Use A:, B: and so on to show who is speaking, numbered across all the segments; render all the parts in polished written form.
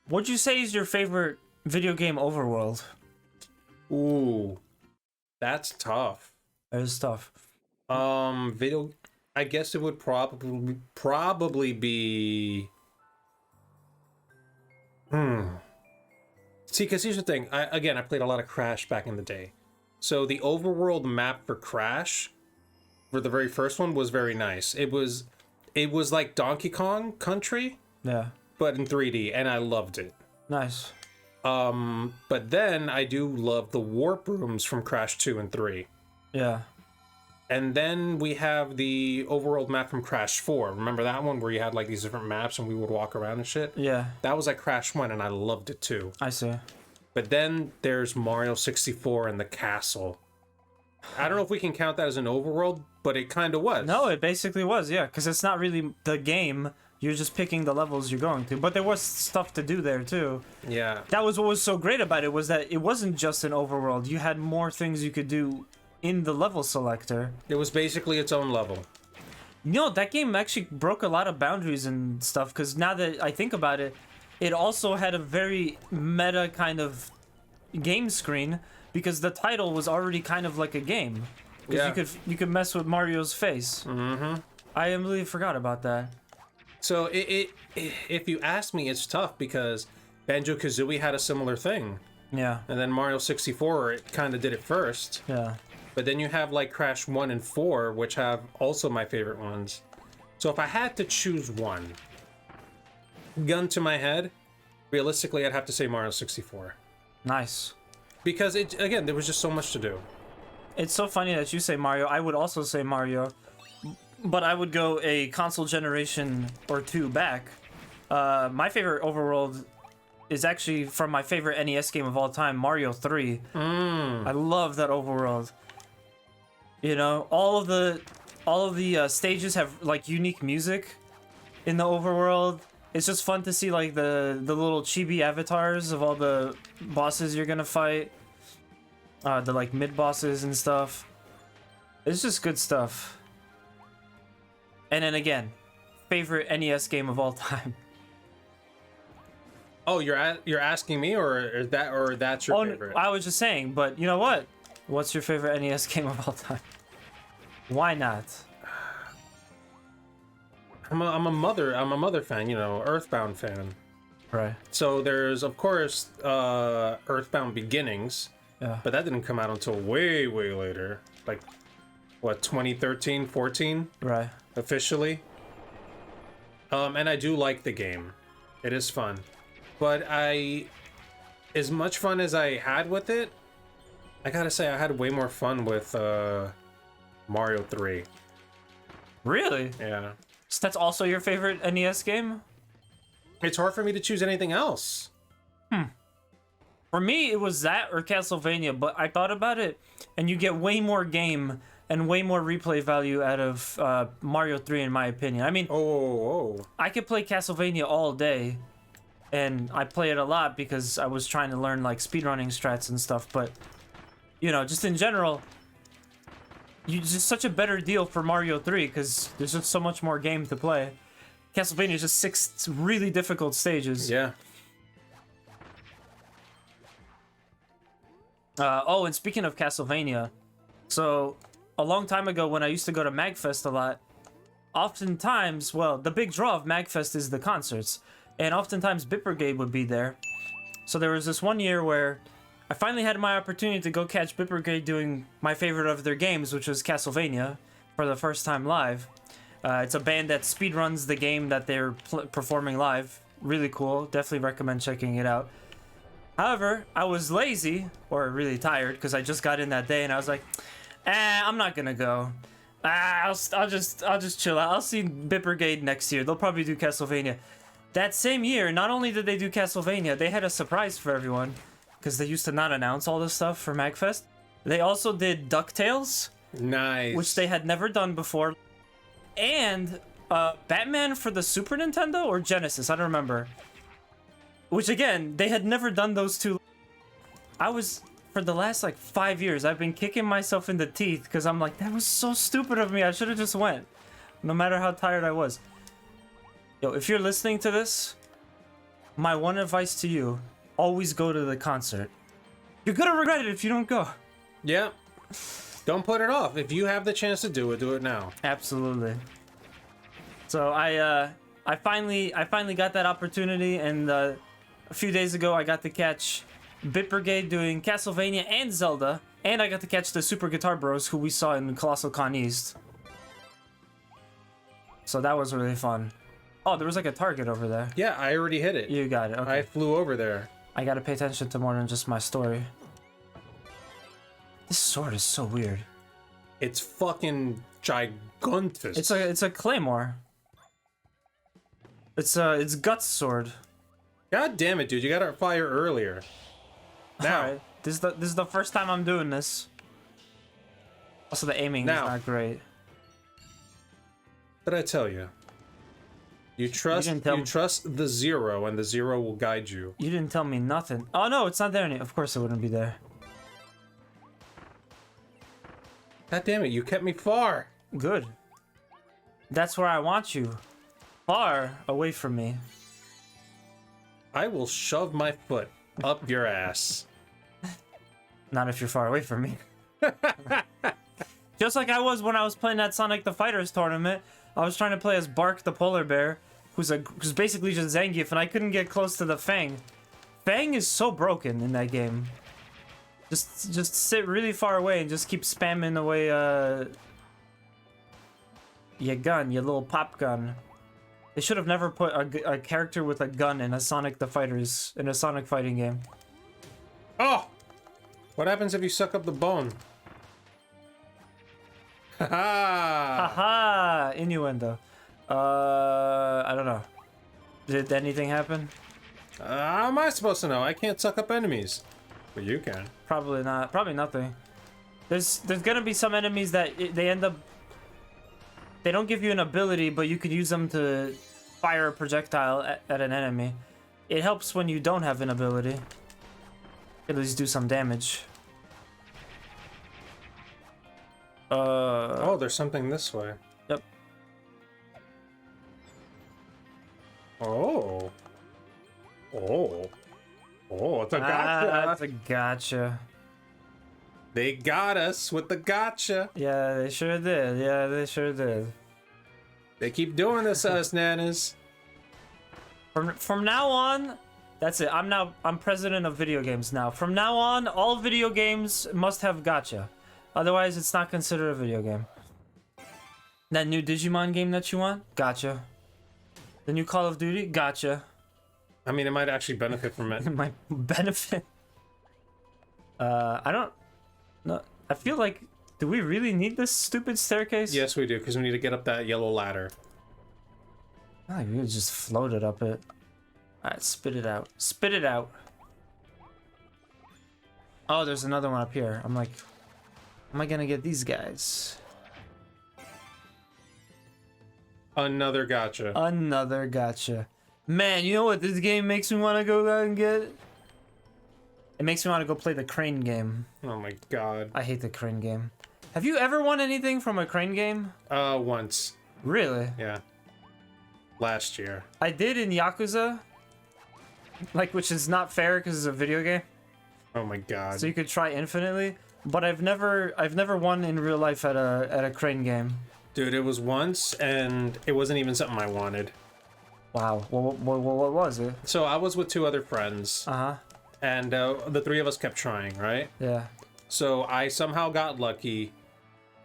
A: What'd you say is your favorite video game Overworld?
B: Ooh, that's tough.
A: That is tough.
B: Video. I guess it would probably be. See, because here's the thing. I played a lot of Crash back in the day, so the Overworld map for Crash, for the very first one, was very nice. It was like Donkey Kong Country,
A: Yeah.
B: but in 3D, and I loved it.
A: Nice.
B: But then I do love the warp rooms from Crash 2 and 3.
A: Yeah.
B: And then we have the Overworld map from Crash 4. Remember that one where you had like these different maps and we would walk around and shit?
A: Yeah.
B: That was like Crash 1 and I loved it too.
A: I see.
B: But then there's Mario 64 and the castle. I don't know if we can count that as an Overworld, but it kind of was.
A: No, it basically was, yeah, because it's not really the game. You're just picking the levels you're going to. But there was stuff to do there too.
B: Yeah.
A: That was what was so great about it, was that it wasn't just an Overworld. You had more things you could do in the level selector.
B: It was basically its own level.
A: You know, that game actually broke a lot of boundaries and stuff, because now that I think about it, it also had a very meta kind of game screen, because the title was already kind of like a game.
B: Yeah.
A: You could mess with Mario's face.
B: Mm-hmm.
A: I really forgot about that.
B: So if you ask me, it's tough because Banjo-Kazooie had a similar thing.
A: Yeah.
B: And then Mario 64, it kind of did it first.
A: Yeah.
B: But then you have like Crash 1 and 4, which have also my favorite ones. So if I had to choose one, gun to my head, realistically, I'd have to say Mario 64.
A: Nice.
B: Because, again, there was just so much to do.
A: It's so funny that you say Mario. I would also say Mario, but I would go a console generation or two back. My favorite Overworld is actually from my favorite NES game of all time, Mario 3. I love that Overworld. You know, all of the stages have like unique music in the Overworld. It's just fun to see like the little chibi avatars of all the bosses you're gonna fight. The like mid bosses and stuff. It's just good stuff. And then again, favorite NES game of all time.
B: Oh, you're asking me, or that's your favorite?
A: I was just saying, but you know what? What's your favorite NES game of all time? Why not?
B: I'm a mother fan, you know, Earthbound fan.
A: Right.
B: So there's of course Earthbound Beginnings.
A: Yeah.
B: But that didn't come out until way later. Like what, 2013, 14?
A: Right.
B: Officially. And I do like the game. It is fun. But as much fun as I had with it, I gotta say I had way more fun with Mario 3.
A: Really?
B: Yeah.
A: So that's also your favorite NES game?
B: It's hard for me to choose anything else.
A: For me, it was that or Castlevania, but I thought about it, and you get way more game and way more replay value out of Mario 3, in my opinion. I mean, I could play Castlevania all day, and I play it a lot because I was trying to learn like speedrunning strats and stuff, but, you know, just in general, it's just such a better deal for Mario 3 because there's just so much more game to play. Castlevania is just 6 really difficult stages.
B: Yeah.
A: And speaking of Castlevania, so a long time ago when I used to go to MagFest a lot, oftentimes, well, the big draw of MagFest is the concerts, and oftentimes Bit Brigade would be there. So there was this one year where I finally had my opportunity to go catch Bit Brigade doing my favorite of their games, which was Castlevania, for the first time live. It's a band that speedruns the game that they're performing live. Really cool. Definitely recommend checking it out. However, I was lazy, or really tired, because I just got in that day, and I was like, I'm not gonna go. I'll just chill out. I'll see Bit Brigade next year. They'll probably do Castlevania. That same year, not only did they do Castlevania, they had a surprise for everyone, because they used to not announce all this stuff for MagFest. They also did DuckTales.
B: Nice.
A: Which they had never done before. And Batman for the Super Nintendo or Genesis, I don't remember. Which again, they had never done those two. For the last like 5 years, I've been kicking myself in the teeth because I'm like, that was so stupid of me. I should have just went, no matter how tired I was. Yo, if you're listening to this, my one advice to you, always go to the concert. You're gonna regret it if you don't go.
B: Yeah. Don't put it off. If you have the chance to do it now.
A: Absolutely. So I finally got that opportunity, and a few days ago I got to catch Bit Brigade doing Castlevania and Zelda, and I got to catch the Super Guitar Bros who we saw in Colossal Con East. So that was really fun. Oh, there was like a target over there.
B: Yeah, I already hit it.
A: You got it. Okay.
B: I flew over there.
A: I gotta pay attention to more than just my story. This sword is so weird.
B: It's fucking gigantous.
A: It's a claymore. It's Guts sword.
B: God damn it, dude! You got our fire earlier. Now,
A: Alright. This is the first time I'm doing this. Also, the aiming is not great.
B: What did I tell you? You trust the zero, and the zero will guide you.
A: You didn't tell me nothing. Oh no, it's not there any. Of course it wouldn't be there.
B: God damn it! You kept me far.
A: Good. That's where I want you. Far away from me.
B: I will shove my foot up your ass.
A: Not if you're far away from me. Just like I was when I was playing that Sonic the Fighters tournament. I was trying to play as Bark the polar bear, who's basically just Zangief, and I couldn't get close to the Fang. Fang is so broken in that game. Just sit really far away and just keep spamming away your gun, your little pop gun. They should have never put a character with a gun in a Sonic the Fighters, in a Sonic fighting game.
B: Oh! What happens if you suck up the bone? Haha!
A: Haha! Innuendo. I don't know. Did anything happen?
B: How am I supposed to know? I can't suck up enemies. But you can.
A: Probably not. Probably nothing. There's gonna be some enemies that they end up... They don't give you an ability, but you could use them to fire a projectile at an enemy. It helps when you don't have an ability. At least do some damage.
B: Oh, there's something this way.
A: Yep.
B: Oh. Oh. Oh, it's a gotcha.
A: That's a gotcha.
B: They got us with the gotcha.
A: Yeah, they sure did. Yeah, they sure did.
B: They keep doing this to us, nanas.
A: From now on, that's it. I'm president of video games now. From now on, all video games must have gotcha. Otherwise, it's not considered a video game. That new Digimon game that you want? Gotcha. The new Call of Duty? Gotcha.
B: I mean, it might actually benefit from it.
A: It might benefit. I don't... No, I feel like... Do we really need this stupid staircase?
B: Yes, we do, because we need to get up that yellow ladder.
A: Oh, you could just float it up it. Alright, spit it out. Spit it out. Oh, there's another one up here. I'm like... How am I gonna get these guys?
B: Another gotcha.
A: Another gotcha. Man, you know what this game makes me want to go out and get? It makes me want to go play the crane game.
B: Oh my god.
A: I hate the crane game. Have you ever won anything from a crane game?
B: Once.
A: Really?
B: Yeah. Last year.
A: I did in Yakuza. Like, which is not fair because it's a video game.
B: Oh my god.
A: So you could try infinitely. But I've never won in real life at a crane game.
B: Dude, it was once, and it wasn't even something I wanted.
A: Wow. What was it?
B: So I was with two other friends.
A: Uh-huh.
B: And the three of us kept trying, right?
A: Yeah.
B: So I somehow got lucky,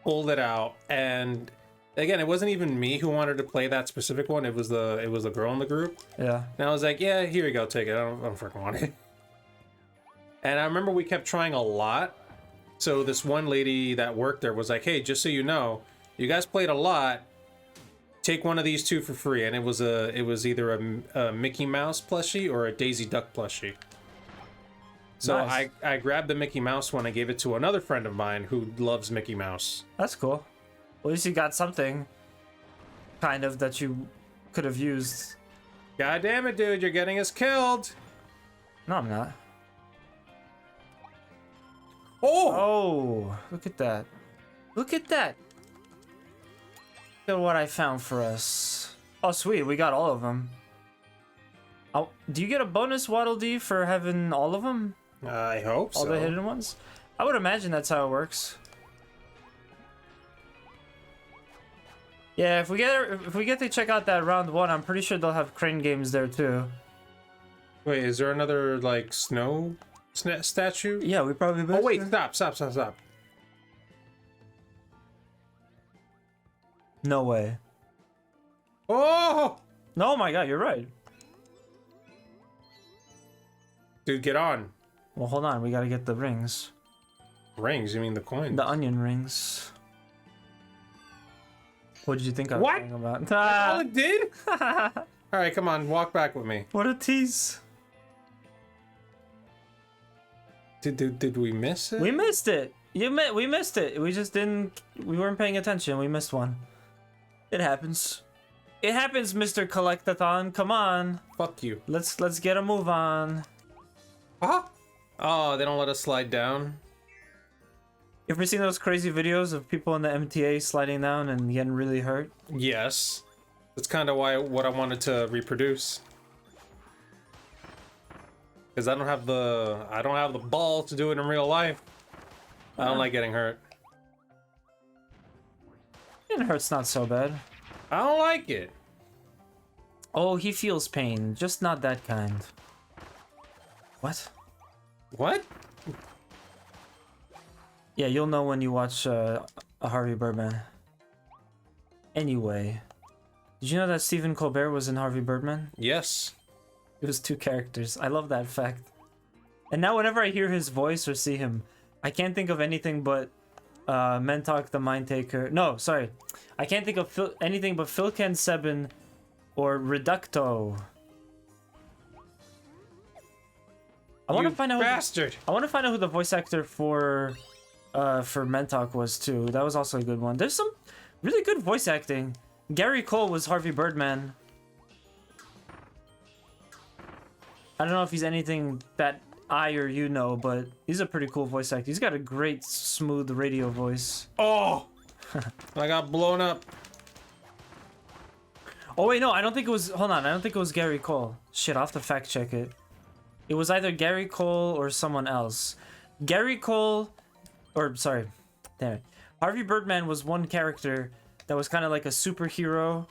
B: pulled it out, and again, it wasn't even me who wanted to play that specific one. It was the girl in the group.
A: Yeah.
B: And I was like, yeah, here you go, take it. I don't freaking want it. And I remember we kept trying a lot. So this one lady that worked there was like, hey, just so you know, you guys played a lot. Take one of these two for free. And it was either a Mickey Mouse plushie or a Daisy Duck plushie. So
A: nice.
B: I grabbed the Mickey Mouse one and gave it to another friend of mine who loves Mickey Mouse.
A: That's cool. Well, at least you got something kind of that you could have used.
B: God damn it, dude, you're getting us killed.
A: No, I'm not.
B: Oh!
A: Oh, look at that. Look at that. Look at what I found for us. Oh, sweet. We got all of them. Oh, do you get a bonus Waddle Dee for having all of them?
B: I hope so.
A: All the hidden ones? I would imagine that's how it works. Yeah, if we get to check out that round 1, I'm pretty sure they'll have crane games there too.
B: Wait, is there another like snow statue?
A: Yeah, we probably missed
B: Oh wait,
A: it.
B: stop.
A: No way.
B: Oh!
A: No, my god, you're right.
B: Dude, get on.
A: Well, hold on, we gotta get the rings.
B: Rings? You mean the coins?
A: The onion rings. What did you think I was
B: What?
A: talking about?
B: That's all it did? Alright, come on, walk back with me.
A: What a tease.
B: Did we miss it?
A: We missed it. We missed it. We just didn't. We weren't paying attention. We missed one. It happens. It happens, Mr. Collectathon. Come on.
B: Fuck you.
A: Let's get a move on.
B: Huh? Oh, they don't let us slide down?
A: You ever seen those crazy videos of people in the MTA sliding down and getting really hurt?
B: Yes. That's kind of what I wanted to reproduce. Because I don't have the ball to do it in real life. I don't like getting hurt.
A: Getting hurt's not so bad.
B: I don't like it.
A: Oh, he feels pain, just not that kind. What?
B: What?
A: Yeah, you'll know when you watch a Harvey Birdman. Anyway, did you know that Stephen Colbert was in Harvey Birdman?
B: Yes.
A: It was 2 characters. I love that fact. And now whenever I hear his voice or see him, I can't think of anything but Mentok the Mind Taker. No, sorry. I can't think of anything but Philken Sebin or Reducto. I want to find out.
B: Bastard.
A: I want to find out who the voice actor for Mentok was too. That was also a good one. There's some really good voice acting. Gary Cole was Harvey Birdman. I don't know if he's anything that I or you know, but he's a pretty cool voice actor. He's got a great, smooth radio voice.
B: Oh! I got blown up.
A: Oh wait, no, I don't think it was. Hold on, I don't think it was Gary Cole. Shit, I'll have to fact check it. It was either Gary Cole or someone else. Gary Cole, or sorry, damn it. Harvey Birdman was one character that was kind of like a superhero.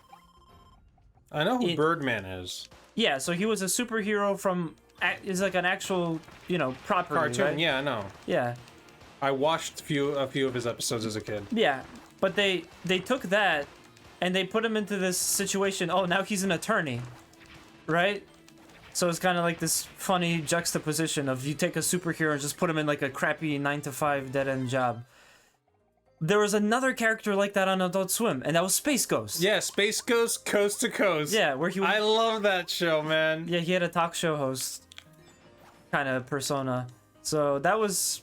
B: I know who Birdman is.
A: Yeah, so he was a superhero from. Is like an actual, you know, property.
B: Cartoon,
A: right?
B: yeah, I know.
A: Yeah.
B: I watched a few of his episodes as a kid.
A: Yeah, but they took that and they put him into this situation. Oh, now he's an attorney, right? So it's kind of like this funny juxtaposition of you take a superhero and just put him in like a crappy 9-to-5 dead-end job. There was another character like that on Adult Swim, and that was Space Ghost.
B: Yeah, Space Ghost Coast to Coast.
A: Yeah, where he.
B: I love that show, man.
A: Yeah, he had a talk show host kind of persona. So that was.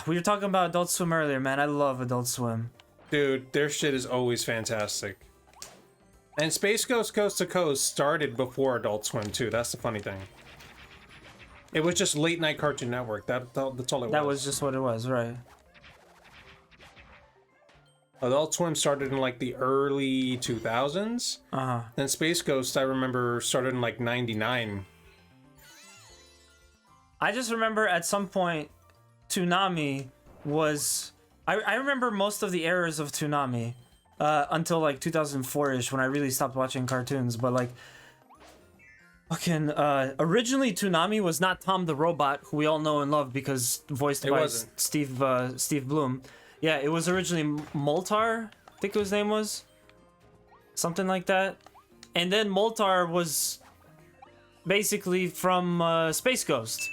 A: We were talking about Adult Swim earlier, man. I love Adult Swim.
B: Dude, their shit is always fantastic. And Space Ghost Coast to Coast started before Adult Swim too. That's the funny thing. It was just late night Cartoon Network. That's all it was.
A: That was just what it was, right?
B: Adult Swim started in like the early 2000s.
A: Uh-huh.
B: Then Space Ghost, I remember, started in like 99.
A: I just remember at some point, Toonami was... I remember most of the eras of Toonami until like 2004-ish when I really stopped watching cartoons. But like, fucking, originally Toonami was not Tom the Robot, who we all know and love because voiced by Steve Bloom. Yeah, it was originally Moltar, I think his name was. Something like that. And then Moltar was basically from Space Ghost.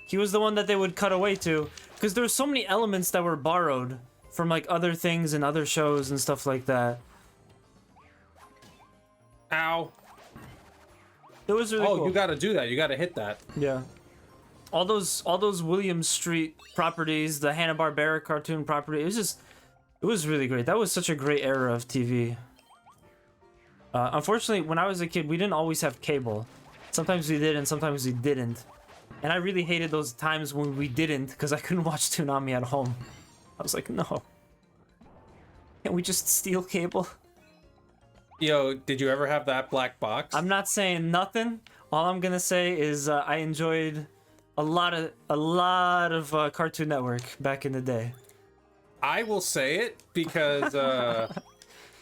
A: He was the one that they would cut away to. Because there were so many elements that were borrowed from like other things and other shows and stuff like that.
B: Ow.
A: It was really cool.
B: You gotta do that. You gotta hit that.
A: Yeah. All those William Street properties, the Hanna-Barbera cartoon property, it was really great. That was such a great era of TV. Unfortunately, when I was a kid, we didn't always have cable. Sometimes we did and sometimes we didn't. And I really hated those times when we didn't because I couldn't watch Toonami at home. I was like, no. Can't we just steal cable?
B: Yo, did you ever have that black box?
A: I'm not saying nothing. All I'm gonna say is I enjoyed a lot of Cartoon Network back in the day.
B: I will say it because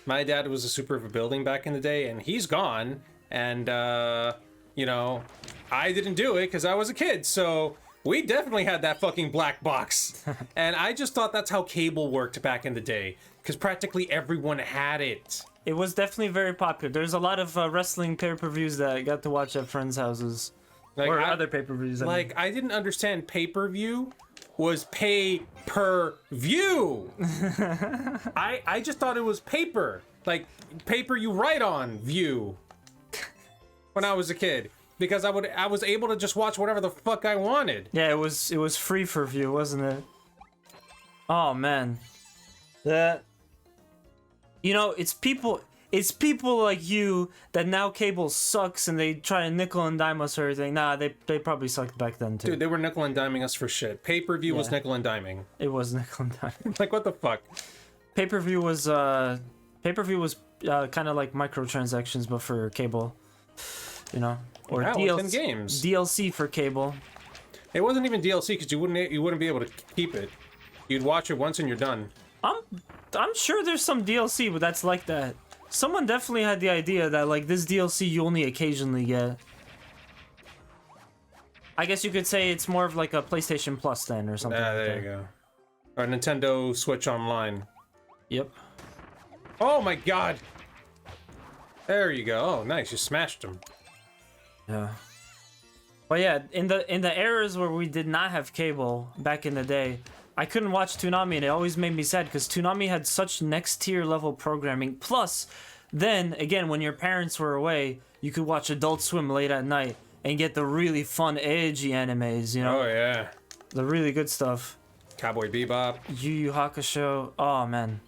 B: my dad was a super of a building back in the day, and he's gone. And you know, I didn't do it because I was a kid, so we definitely had that fucking black box. And I just thought that's how cable worked back in the day, because practically everyone had it.
A: It was definitely very popular. There's a lot of wrestling pay-per-views that I got to watch at friends' houses.
B: Like,
A: Or other pay-per-views.
B: I didn't understand pay-per-view was pay-per-view. I just thought it was paper. Like, paper you write on view. When I was a kid. Because I was able to just watch whatever the fuck I wanted.
A: Yeah, it was free for view, wasn't it? Oh man. That, you know, it's people like you that now cable sucks and they try to nickel and dime us or everything. Nah, they probably sucked back then too.
B: Dude, they were nickel and diming us for shit. Pay-per-view was nickel and diming.
A: It was nickel and dime.
B: Like, what the fuck?
A: Pay-per-view was kind of like microtransactions but for cable. You know? Or
B: Wow,
A: DLC,
B: it's in games.
A: DLC for cable.
B: It wasn't even DLC because you wouldn't be able to keep it. You'd watch it once and you're done.
A: I'm sure there's some DLC, but that's like that. Someone definitely had the idea that like this DLC you only occasionally get. I guess you could say it's more of like a PlayStation Plus then or something.
B: Ah, there you go. Or Nintendo Switch Online.
A: Yep.
B: Oh my god! There you go. Oh, nice. You smashed him.
A: Yeah. But yeah, in the eras where we did not have cable back in the day, I couldn't watch Toonami, and it always made me sad because Toonami had such next tier level programming. Plus, then again, when your parents were away, you could watch Adult Swim late at night and get the really fun, edgy animes. You know?
B: Oh yeah.
A: The really good stuff.
B: Cowboy Bebop.
A: Yu Yu Hakusho. Oh man.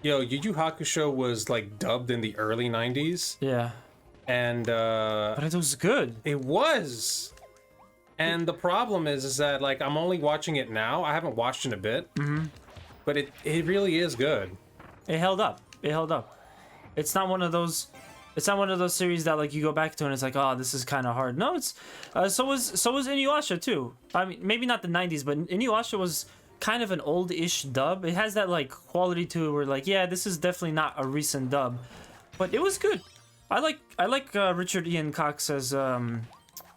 B: Yo, Yu Yu Hakusho was like dubbed in the early 90s.
A: Yeah.
B: And
A: But it was good.
B: it was. And the problem is that like I'm only watching it now. I haven't watched in a bit. Mm-hmm. But it really is good.
A: It held up. It held up. It's not one of those. It's not one of those series that like you go back to and it's like, oh, this is kind of hard. No, it's so was Inuyasha too. I mean, maybe not the 90s, but Inuyasha was kind of an old-ish dub. It has that like quality to it where like, yeah, this is definitely not a recent dub, but it was good. I like Richard Ian Cox as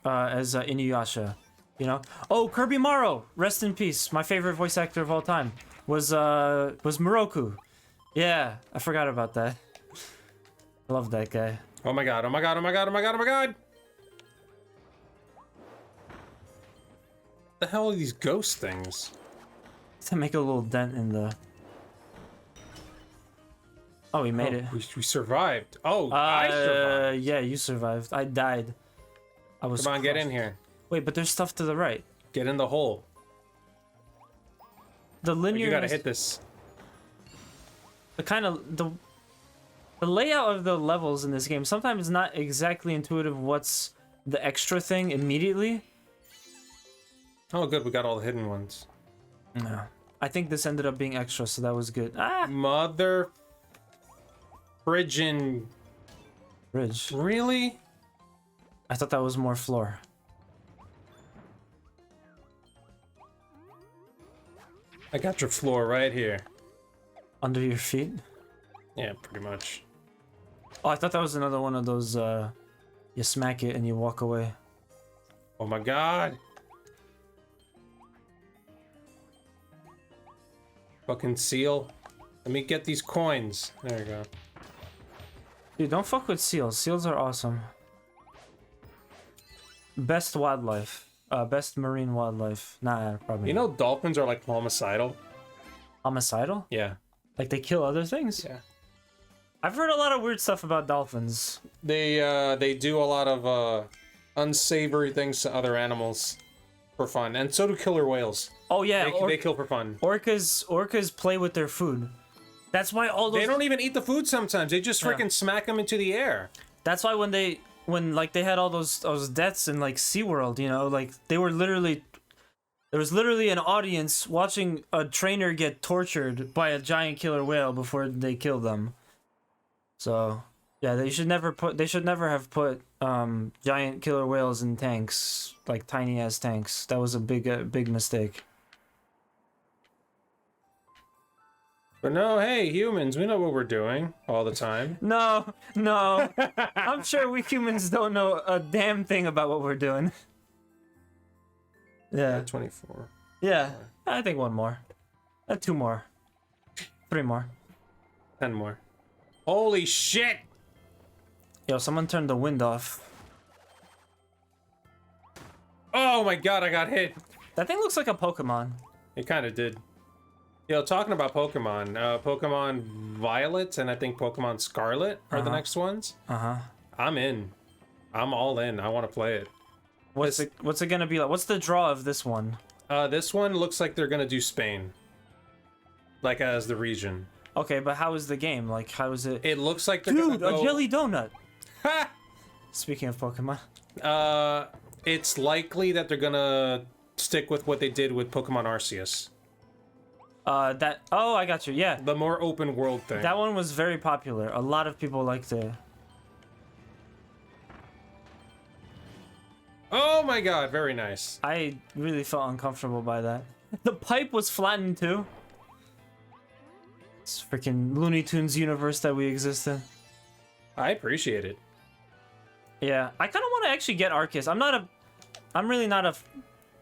A: Inuyasha. You know. Oh, Kirby Morrow, rest in peace. My favorite voice actor of all time was Moroku. Yeah, I forgot about that. I love that guy.
B: Oh my god, oh my god, oh my god, oh my god, oh my god! What the hell are these ghost things?
A: To make a little dent in the... Oh, we made it.
B: We survived. Oh, I survived.
A: Yeah, you survived. I died. I was
B: Come on, get
A: crushed.
B: in here.
A: Wait, but there's stuff to the right.
B: Get in the hole.
A: The linear...
B: You gotta hit this.
A: The kind of... The layout of the levels in this game sometimes is not exactly intuitive what's the extra thing immediately.
B: Oh, good, we got all the hidden ones.
A: No. I think this ended up being extra, so that was good. Ah!
B: Mother... Friggin...
A: Bridge.
B: Really?
A: I thought that was more floor.
B: I got your floor right here.
A: Under your feet?
B: Yeah, pretty much.
A: Oh, I thought that was another one of those, you smack it and you walk away.
B: Oh my god! Fucking seal. Let me get these coins. There you go.
A: Dude, don't fuck with seals. Seals are awesome. Best wildlife. Best marine wildlife. Nah, probably
B: You know dolphins are like homicidal?
A: homicidal?
B: Yeah.
A: Like they kill other things?
B: Yeah.
A: I've heard a lot of weird stuff about dolphins.
B: They do a lot of unsavory things to other animals for fun. And so do killer whales.
A: Oh yeah,
B: They kill for fun.
A: orcas play with their food. That's why all those...
B: They don't even eat the food sometimes. They just freaking smack them into the air.
A: That's why when like they had all those deaths in like SeaWorld, you know, like they were literally... There was literally an audience watching a trainer get tortured by a giant killer whale before they killed them. So yeah, they should never have put giant killer whales in tanks, like tiny ass tanks. That was a big mistake.
B: But no, hey, humans, we know what we're doing all the time.
A: No, I'm sure we humans don't know a damn thing about what we're doing. Yeah.
B: 24.
A: Yeah, I think one more. 2 more. 3 more.
B: 10 more. Holy shit!
A: Yo, someone turned the wind off.
B: Oh my god, I got hit.
A: That thing looks like a Pokemon.
B: It kind of did. Yo, talking about Pokemon, Pokemon Violet and I think Pokemon Scarlet are the next ones. I'm in. I'm all in. I want to play it.
A: What's it gonna be like? What's the draw of this one?
B: This one looks like they're gonna do Spain. Like as the region.
A: Okay, but how is the game? Like, how is it?
B: It looks like they're
A: Dude,
B: gonna go...
A: a jelly donut!
B: Ha!
A: Speaking of Pokemon.
B: It's likely that they're gonna stick with what they did with Pokemon Arceus.
A: Oh, I got you, yeah.
B: The more open world thing.
A: That one was very popular. A lot of people liked it.
B: Oh my god, very nice.
A: I really felt uncomfortable by that. The pipe was flattened too. It's freaking Looney Tunes universe that we exist in.
B: I appreciate it.
A: Yeah, I kind of want to actually get Arceus. I'm really not a...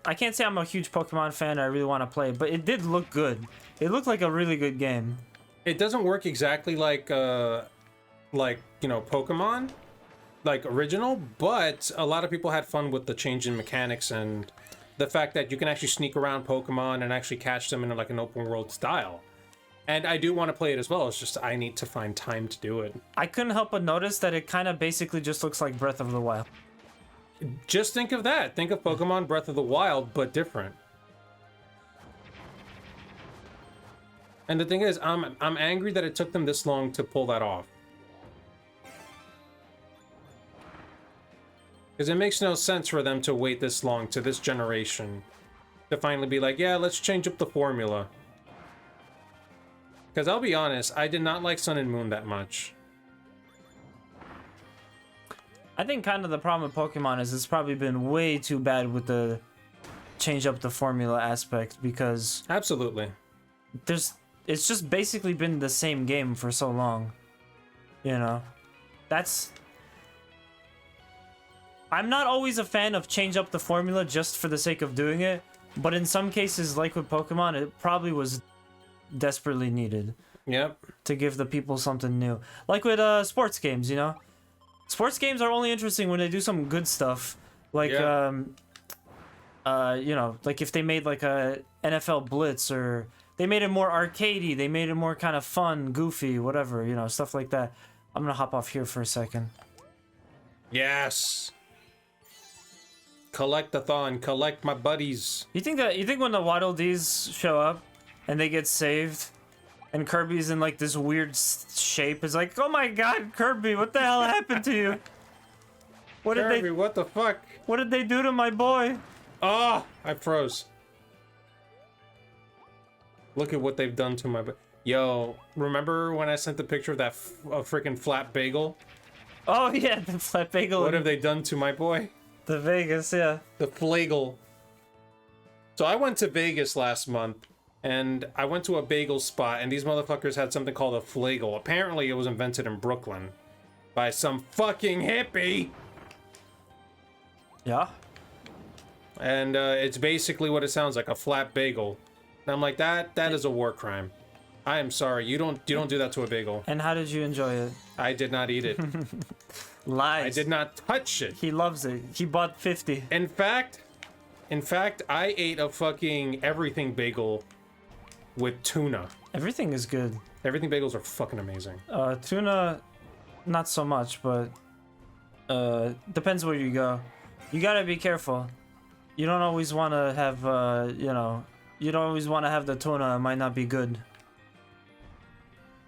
A: I can't say I'm a huge Pokemon fan. I really want to play, but it did look good. It looked like a really good game.
B: It doesn't work exactly like you know, Pokemon, like original, but a lot of people had fun with the change in mechanics and the fact that you can actually sneak around Pokemon and actually catch them in like an open world style. And I do want to play it as well. It's just I need to find time to do it.
A: I couldn't help but notice that it kind of basically just looks like Breath of the Wild.
B: Just think of that. Think of Pokemon Breath of the Wild, but different. And the thing is, I'm angry that it took them this long to pull that off. Because it makes no sense for them to wait this long to this generation to finally be like, yeah, let's change up the formula. Because I'll be honest, I did not like Sun and Moon that much.
A: I think kind of the problem with Pokemon is it's probably been way too bad with the change up the formula aspect because
B: Absolutely.
A: it's just basically been the same game for so long. You know? I'm not always a fan of change up the formula just for the sake of doing it, but in some cases, like with Pokemon, it probably was desperately needed.
B: Yep.
A: To give the people something new. Like with sports games, you know? Sports games are only interesting when they do some good stuff. Like,
B: Yeah.
A: you know, like if they made like a NFL Blitz or they made it more arcadey, they made it more kind of fun, goofy, whatever, you know, stuff like that. I'm gonna hop off here for a second.
B: Yes. Collect-a-thon, collect my buddies.
A: You think when the Waddle Dees show up and they get saved and Kirby's in like this weird shape, is like, oh my god, Kirby, what the hell happened to you?
B: Kirby, what the fuck?
A: What did they do to my boy?
B: Oh, I froze. Look at what they've done to my... Yo, remember when I sent the picture of that freaking flat bagel?
A: Oh yeah, the flat bagel.
B: What have they done to my boy?
A: The Vegas, yeah.
B: The flagel. So I went to Vegas last month, and I went to a bagel spot, and these motherfuckers had something called a flagel. Apparently it was invented in Brooklyn by some fucking hippie.
A: Yeah.
B: And it's basically what it sounds like, a flat bagel. And I'm like, that is a war crime. I am sorry, you don't do that to a bagel.
A: And how did you enjoy it?
B: I did not eat it.
A: Lies.
B: I did not touch it.
A: He loves it. He bought 50.
B: In fact, I ate a fucking everything bagel with tuna.
A: Everything is good.
B: Everything bagels are fucking amazing.
A: Tuna, not so much, but depends where you go. You gotta be careful. You don't always want to have, you know, you don't always want to have the tuna. It might not be good.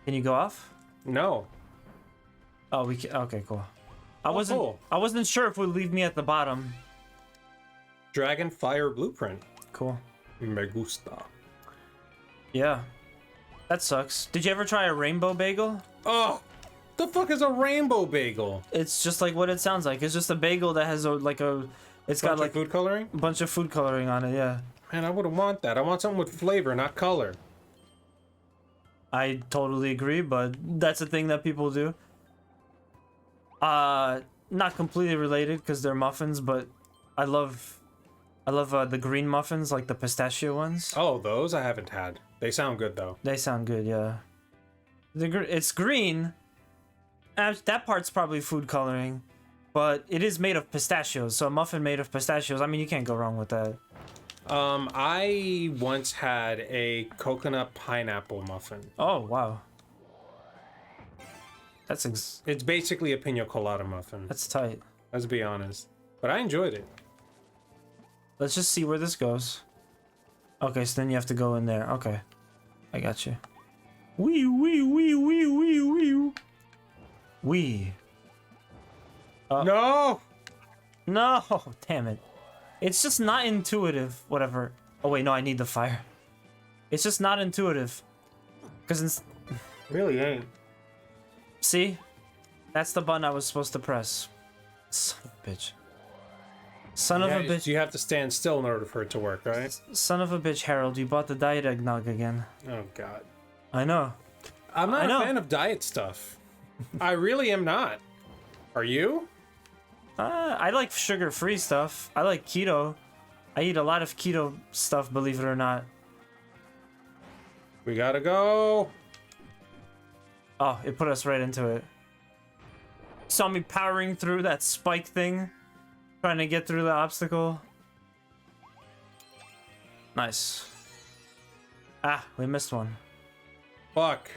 A: Can you go off?
B: No.
A: Oh, we can. Okay, cool.
B: Cool.
A: I wasn't sure if it would leave me at the bottom.
B: Dragon Fire Blueprint.
A: Cool.
B: Me gusta.
A: Yeah. That sucks. Did you ever try a rainbow bagel?
B: Oh, The fuck is a rainbow bagel?
A: It's just like what it sounds like. It's just a bagel that has it's got like
B: food coloring?
A: a bunch of food coloring on it, yeah.
B: Man, I wouldn't want that. I want something with flavor, not color.
A: I totally agree, but that's a thing that people do. Not completely related because they're muffins, but I love the green muffins, like the pistachio ones.
B: Oh, those I haven't had. They sound good though.
A: They sound good, yeah. It's green. That part's probably food coloring, but it is made of pistachios. So a muffin made of pistachios, I mean, you can't go wrong with that.
B: I once had a coconut pineapple muffin.
A: Oh, wow.
B: It's basically a pina colada muffin.
A: That's tight.
B: Let's be honest. But I enjoyed it.
A: Let's just see where this goes. Okay, so then you have to go in there. Okay. I got you. Wee, wee, wee, wee, wee, wee. Wee.
B: No!
A: No! Damn it. It's just not intuitive. Whatever. Oh, wait, no, I need the fire. It's just not intuitive. Because
B: Really ain't.
A: See? That's the button I was supposed to press. Son of a bitch. Son of a bitch.
B: You have to stand still in order for it to work, right?
A: Son of a bitch, Harold. You bought the diet eggnog again.
B: Oh, God.
A: I know.
B: I'm not a fan of diet stuff. I really am not. Are you?
A: I like sugar-free stuff. I like keto. I eat a lot of keto stuff, believe it or not.
B: We gotta go.
A: Oh, it put us right into it. Saw me powering through that spike thing, trying to get through the obstacle. Nice. Ah, we missed one.
B: Fuck.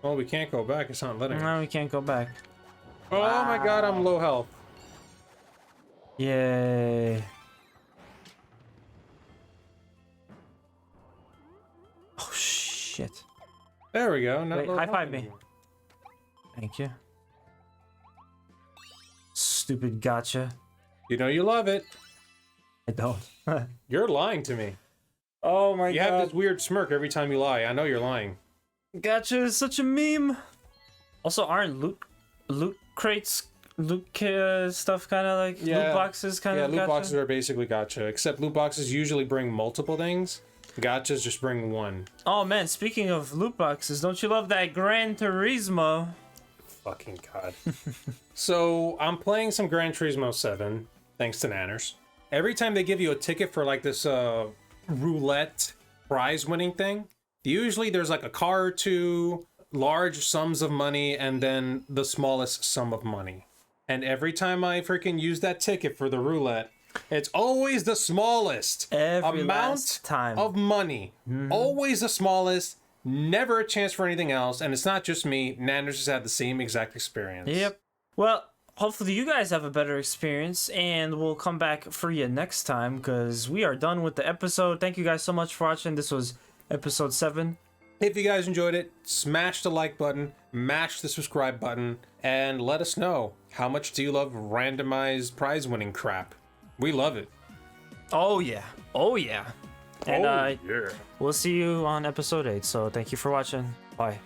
B: Well, we can't go back. It's not letting us.
A: No, we can't go back.
B: Oh my God, I'm low health.
A: Yay. Oh, shit.
B: There we go. Not
A: Wait,
B: low
A: high
B: health
A: five me.
B: anymore.
A: Thank you. Stupid gotcha.
B: You know you love it.
A: I don't.
B: You're lying to me.
A: Oh my
B: You
A: god.
B: have this weird smirk every time you lie. I know you're lying.
A: Gotcha is such a meme. Also, aren't loot crates, loot stuff kind of like loot boxes kind of
B: loot
A: gotcha?
B: boxes are basically gotcha. Except loot boxes usually bring multiple things. Gotchas just bring one.
A: Oh man, speaking of loot boxes, don't you love that Gran Turismo?
B: Fucking God. So I'm playing some Gran Turismo 7, thanks to Nanners. Every time they give you a ticket for like this roulette prize winning thing, usually there's like a car or two, large sums of money, and then the smallest sum of money. And every time I freaking use that ticket for the roulette, it's always the smallest amount of money. Always the smallest. Never a chance for anything else. And it's not just me. Nanners has had the same exact experience.
A: Yep. Well, hopefully you guys have a better experience, and we'll come back for you next time because we are done with the episode. Thank you guys so much for watching. This was episode 7.
B: If you guys enjoyed it, smash the like button, mash the subscribe button, and let us know, how much do you love randomized prize winning crap? We love it.
A: Oh yeah. Oh yeah. And
B: yeah.
A: we'll see you on episode 8. So thank you for watching. Bye.